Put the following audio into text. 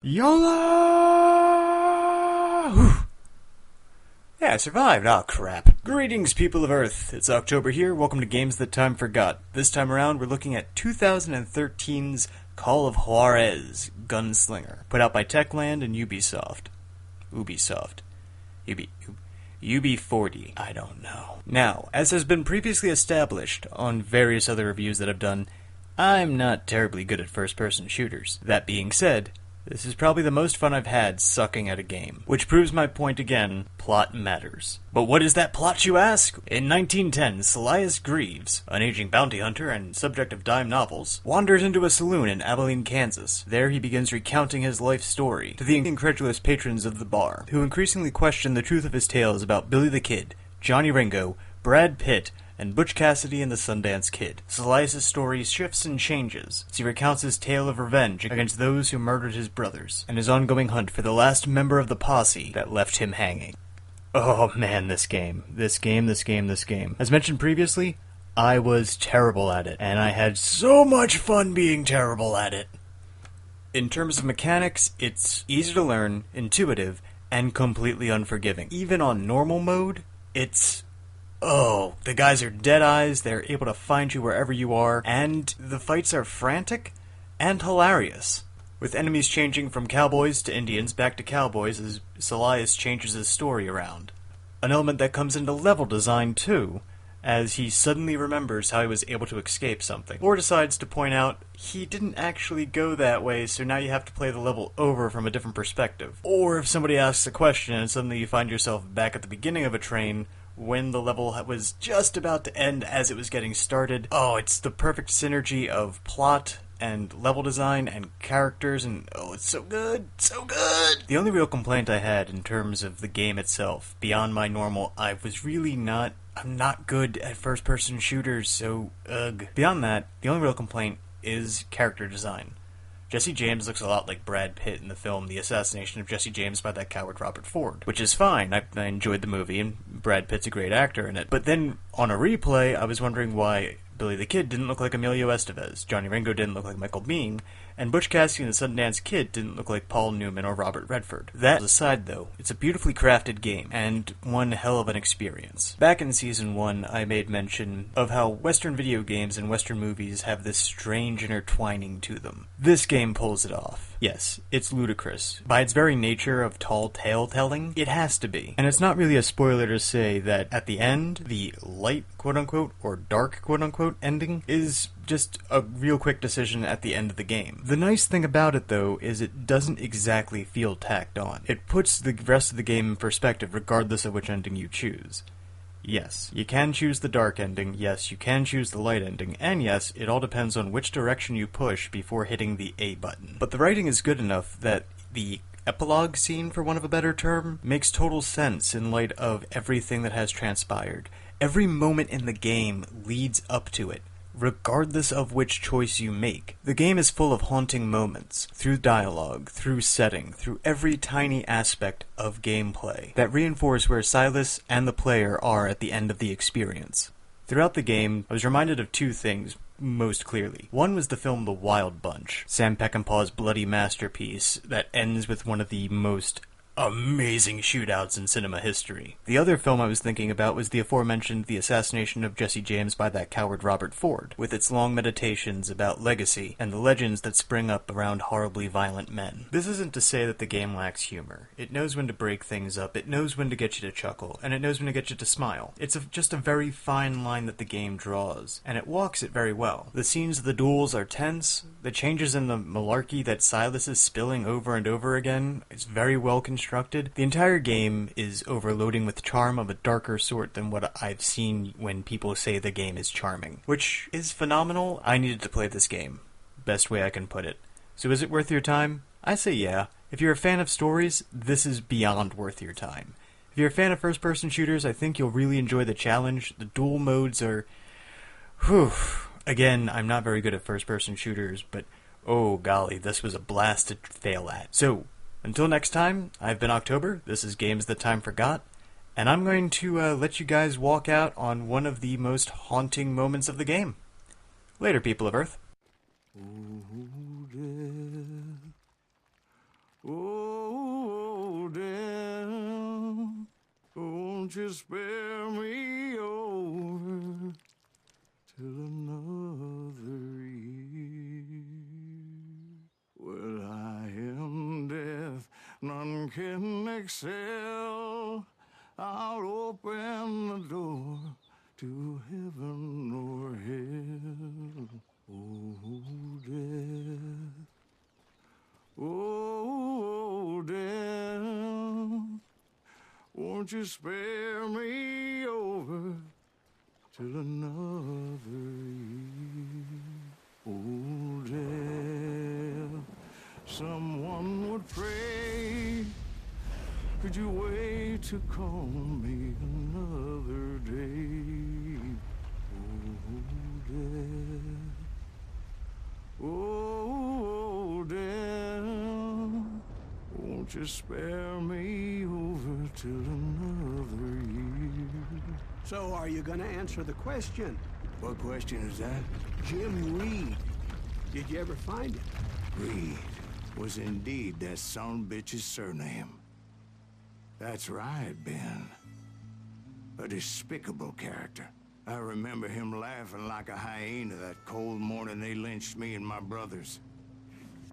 YOLA! Whew. Yeah, I survived. Oh, crap. Greetings, people of Earth. It's October here. Welcome to Games That Time Forgot. This time around, we're looking at 2013's Call of Juarez, Gunslinger, put out by Techland and Ubisoft. UB40. I don't know. Now, as has been previously established on various other reviews that I've done, I'm not terribly good at first-person shooters. That being said, this is probably the most fun I've had sucking at a game. Which proves my point again, plot matters. But what is that plot, you ask? In 1910, Silas Greaves, an aging bounty hunter and subject of dime novels, wanders into a saloon in Abilene, Kansas. There he begins recounting his life story to the incredulous patrons of the bar, who increasingly question the truth of his tales about Billy the Kid, Johnny Ringo, Brad Pitt, and Butch Cassidy and the Sundance Kid. Silas' story shifts and changes as he recounts his tale of revenge against those who murdered his brothers, and his ongoing hunt for the last member of the posse that left him hanging. Oh man, this game. As mentioned previously, I was terrible at it, and I had so much fun being terrible at it. In terms of mechanics, it's easy to learn, intuitive, and completely unforgiving. Even on normal mode, the guys are dead eyes, they're able to find you wherever you are, and the fights are frantic and hilarious, with enemies changing from cowboys to Indians back to cowboys as Silas changes his story around. An element that comes into level design too, as he suddenly remembers how he was able to escape something, or decides to point out he didn't actually go that way, so now you have to play the level over from a different perspective. Or if somebody asks a question and suddenly you find yourself back at the beginning of a train when the level was just about to end as it was getting started. Oh, it's the perfect synergy of plot and level design and characters, and it's so good, so good! The only real complaint I had in terms of the game itself, beyond my normal, I'm not good at first-person shooters, so ugh. Beyond that, the only real complaint is character design. Jesse James looks a lot like Brad Pitt in the film The Assassination of Jesse James by That Coward Robert Ford, which is fine. I enjoyed the movie, and Brad Pitt's a great actor in it. But then, on a replay, I was wondering why Billy the Kid didn't look like Emilio Estevez, Johnny Ringo didn't look like Michael Biehn, and Butch Cassidy and the Sundance Kid didn't look like Paul Newman or Robert Redford. That aside, though, it's a beautifully crafted game, and one hell of an experience. Back in Season 1, I made mention of how Western video games and Western movies have this strange intertwining to them. This game pulls it off. Yes, it's ludicrous. By its very nature of tall tale-telling, it has to be. And it's not really a spoiler to say that at the end, the light, quote-unquote, or dark, quote-unquote, ending is just a real quick decision at the end of the game. The nice thing about it, though, is it doesn't exactly feel tacked on. It puts the rest of the game in perspective regardless of which ending you choose. Yes, you can choose the dark ending, yes, you can choose the light ending, and yes, it all depends on which direction you push before hitting the A button. But the writing is good enough that the epilogue scene, for want of a better term, makes total sense in light of everything that has transpired. Every moment in the game leads up to it, regardless of which choice you make. The game is full of haunting moments, through dialogue, through setting, through every tiny aspect of gameplay, that reinforce where Silas and the player are at the end of the experience. Throughout the game, I was reminded of two things most clearly. One was the film The Wild Bunch, Sam Peckinpah's bloody masterpiece that ends with one of the most amazing shootouts in cinema history. The other film I was thinking about was the aforementioned The Assassination of Jesse James by That Coward Robert Ford, with its long meditations about legacy and the legends that spring up around horribly violent men. This isn't to say that the game lacks humor. It knows when to break things up, it knows when to get you to chuckle, and it knows when to get you to smile. It's just a very fine line that the game draws, and it walks it very well. The scenes of the duels are tense, the changes in the malarkey that Silas is spilling over and over again is very well constructed. The entire game is overloading with charm of a darker sort than what I've seen when people say the game is charming, which is phenomenal. I needed to play this game. Best way I can put it. So is it worth your time? I say yeah. If you're a fan of stories, this is beyond worth your time. If you're a fan of first-person shooters, I think you'll really enjoy the challenge. The duel modes are... Again, I'm not very good at first-person shooters, but oh golly, this was a blast to fail at. So, until next time, I've been October, this is Games That Time Forgot, and I'm going to let you guys walk out on one of the most haunting moments of the game. Later, people of Earth. Won't you spare me over till another year? Well, I am death, none can excel. I'll open the door to heaven or hell. Oh, death. Oh, death. Won't you spare me over till another year? Oh, death. Someone would pray. Could you wait to call me another day? Oh, death. Oh, death. Won't you spare me over till another year? So are you gonna answer the question? What question is that? Jim Reed. Did you ever find him? Reed was indeed that son-bitch's surname. That's right, Ben. A despicable character. I remember him laughing like a hyena that cold morning they lynched me and my brothers.